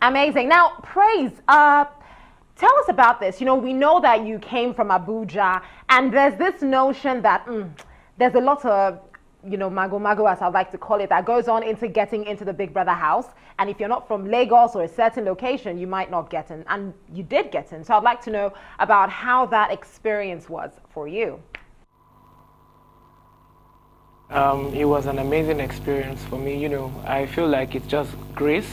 Amazing. Now, Praise, tell us about this. We know that you came from Abuja, and there's this notion that there's a lot of, mago mago, as I like to call it, that goes on into getting into the Big Brother house. And if you're not from Lagos or a certain location, you might not get in. And you did get in. So I'd like to know about how that experience was for you. It was an amazing experience for me. I feel like it's just grace.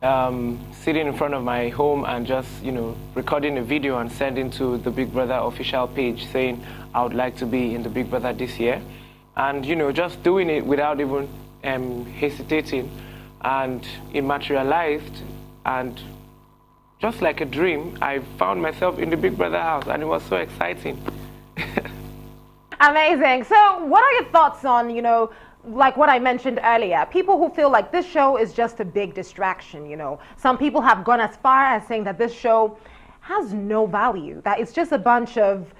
Sitting in front of my home and just, recording a video and sending to the Big Brother official page saying I would like to be in the Big Brother this year. And, just doing it without even hesitating. And it materialized. And just like a dream, I found myself in the Big Brother house, and it was so exciting. Amazing. So what are your thoughts on, like what I mentioned earlier, people who feel like this show is just a big distraction? Some people have gone as far as saying that this show has no value, that it's just a bunch of,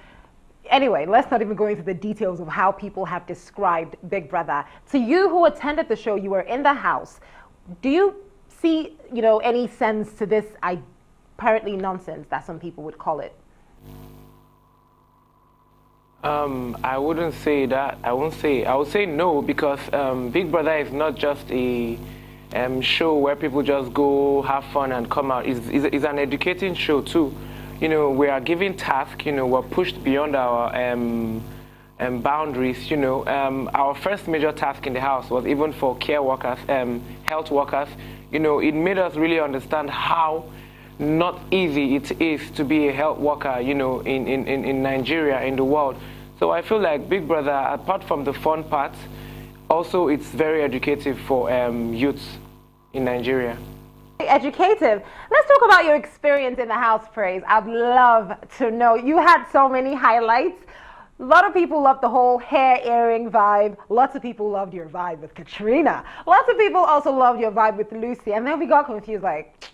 anyway, let's not even go into the details of how people have described Big Brother. To you who attended the show, you were in the house, do you see, any sense to this apparently nonsense that some people would call it? I wouldn't say that. I would say no, because Big Brother is not just a show where people just go have fun and come out. It's an educating show too. We are given tasks. We're pushed beyond our boundaries. Our first major task in the house was even for care workers, health workers. It made us really understand how not easy it is to be a health worker, in Nigeria, in the world. So I feel like Big Brother, apart from the fun part, also it's very educative for youths in Nigeria. Educative. Let's talk about your experience in the house, Praise. I'd love to know. You had so many highlights. A lot of people loved the whole hair earring vibe. Lots of people loved your vibe with Katrina. Lots of people also loved your vibe with Lucy. And then we got confused, like,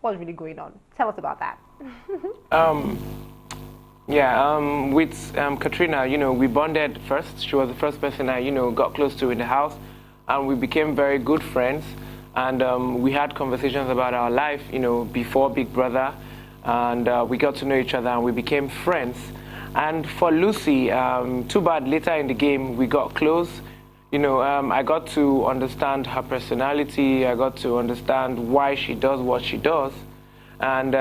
what's really going on? Tell us about that. With Katrina, we bonded first. She was the first person I, got close to in the house, and we became very good friends. And we had conversations about our life, before Big Brother, and we got to know each other, and we became friends. And for Lucy, too bad later in the game we got close. I got to understand her personality. I got to understand why she does what she does, and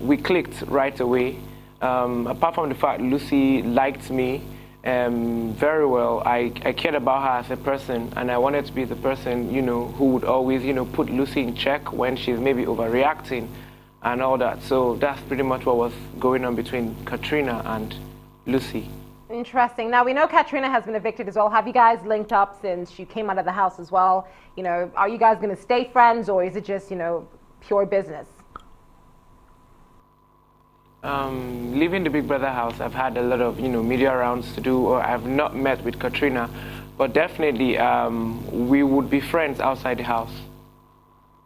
we clicked right away. Apart from the fact Lucy liked me very well, I cared about her as a person, and I wanted to be the person, who would always, put Lucy in check when she's maybe overreacting and all that. So that's pretty much what was going on between Katrina and Lucy. Interesting. Now, we know Katrina has been evicted as well. Have you guys linked up since she came out of the house as well? Are you guys going to stay friends, or is it just, pure business? Leaving the Big Brother house, I've had a lot of, media rounds to do, or I've not met with Katrina, but definitely we would be friends outside the house.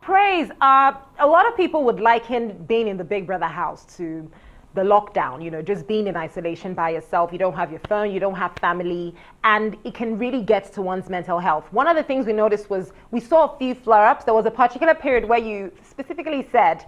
Praise. A lot of people would liken being in the Big Brother house to the lockdown, just being in isolation by yourself. You don't have your phone, you don't have family, and it can really get to one's mental health. One of the things we noticed was we saw a few flare-ups. There was a particular period where you specifically said,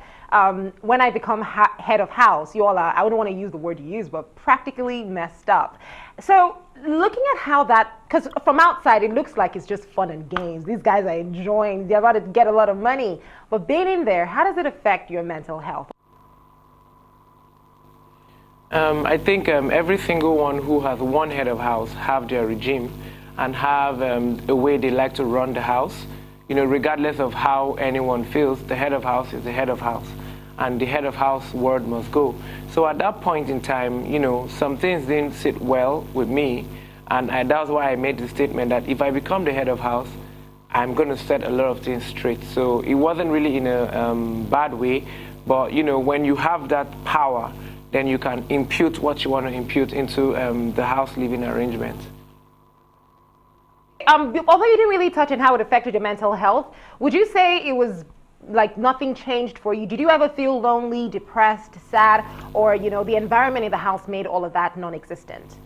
when I become head of house, you all are, I wouldn't want to use the word you use, but practically messed up. So looking at how that, because from outside it looks like it's just fun and games. These guys are enjoying, they're about to get a lot of money. But being in there, how does it affect your mental health? I think every single one who has one head of house have their regime and have a way they like to run the house. Regardless of how anyone feels, the head of house is the head of house, and the head of house word must go. So at that point in time, some things didn't sit well with me, and that's why I made the statement that if I become the head of house, I'm going to set a lot of things straight. So it wasn't really in a bad way, but when you have that power, then you can impute what you want to impute into the house living arrangement. Although you didn't really touch on how it affected your mental health, would you say it was like nothing changed for you? Did you ever feel lonely, depressed, sad, or the environment in the house made all of that non-existent?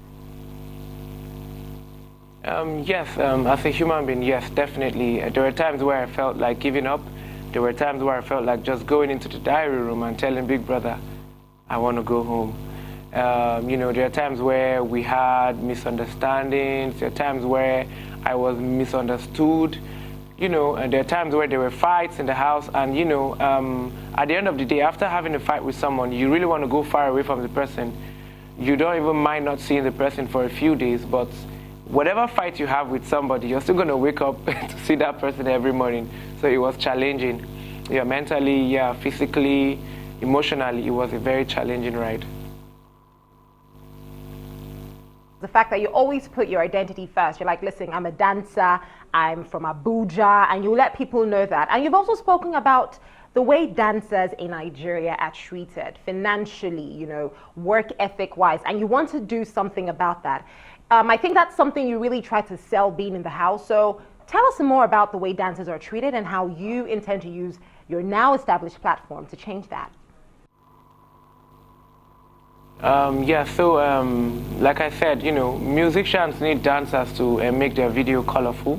Yes, as a human being, yes, definitely. There were times where I felt like giving up. There were times where I felt like just going into the diary room and telling Big Brother, I want to go home. There are times where we had misunderstandings. There are times where I was misunderstood. And there are times where there were fights in the house. And, at the end of the day, after having a fight with someone, you really want to go far away from the person. You don't even mind not seeing the person for a few days, but whatever fight you have with somebody, you're still going to wake up to see that person every morning. So it was challenging. Yeah, mentally, physically, emotionally, it was a very challenging ride. The fact that you always put your identity first. You're like, listen, I'm a dancer, I'm from Abuja, and you let people know that. And you've also spoken about the way dancers in Nigeria are treated financially, work ethic wise, and you want to do something about that. I think that's something you really try to sell being in the house. So tell us some more about the way dancers are treated and how you intend to use your now established platform to change that. Like I said, musicians need dancers to make their video colorful.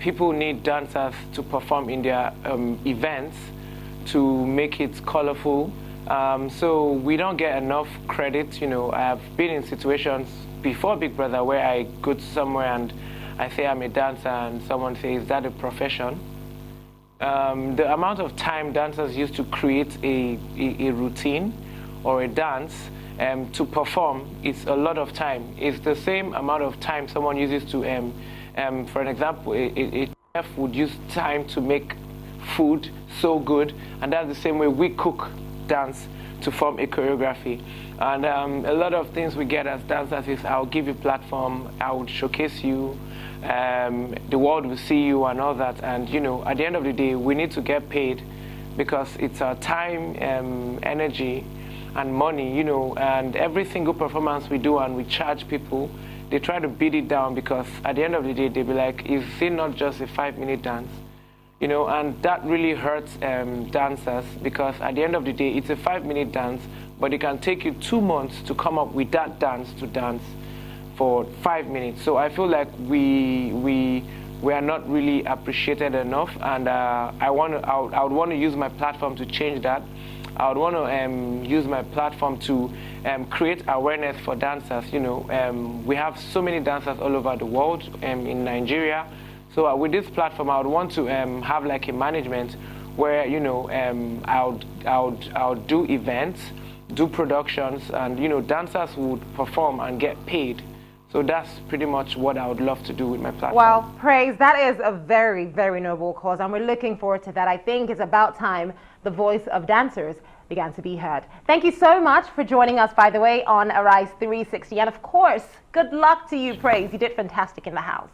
People need dancers to perform in their events to make it colorful. So we don't get enough credit. I've been in situations before Big Brother where I go to somewhere and I say I'm a dancer and someone says, is that a profession? The amount of time dancers use to create a routine or a dance to perform is a lot of time. It's the same amount of time someone uses to, for an example, a chef would use time to make food so good, and that's the same way we cook dance to form a choreography. And a lot of things we get as dancers is I'll give you a platform, I will showcase you, the world will see you and all that. And at the end of the day, we need to get paid because it's our time, energy, and money, and every single performance we do and we charge people, they try to beat it down because at the end of the day, they'll be like, is it not just a 5-minute dance? And that really hurts dancers because at the end of the day, it's a 5-minute dance, but it can take you 2 months to come up with that dance to dance for 5 minutes. So I feel like we are not really appreciated enough, and I would want to use my platform to change that. I would want to use my platform to create awareness for dancers. We have so many dancers all over the world in Nigeria. So with this platform, I would want to have like a management where I would do events, do productions, and dancers would perform and get paid. So that's pretty much what I would love to do with my platform. Well, praise. That is a very, very noble cause, and we're looking forward to that. I think it's about time the voice of dancers began to be heard. Thank you so much for joining us, by the way, on Arise 360. And of course, good luck to you, Praise. You did fantastic in the house.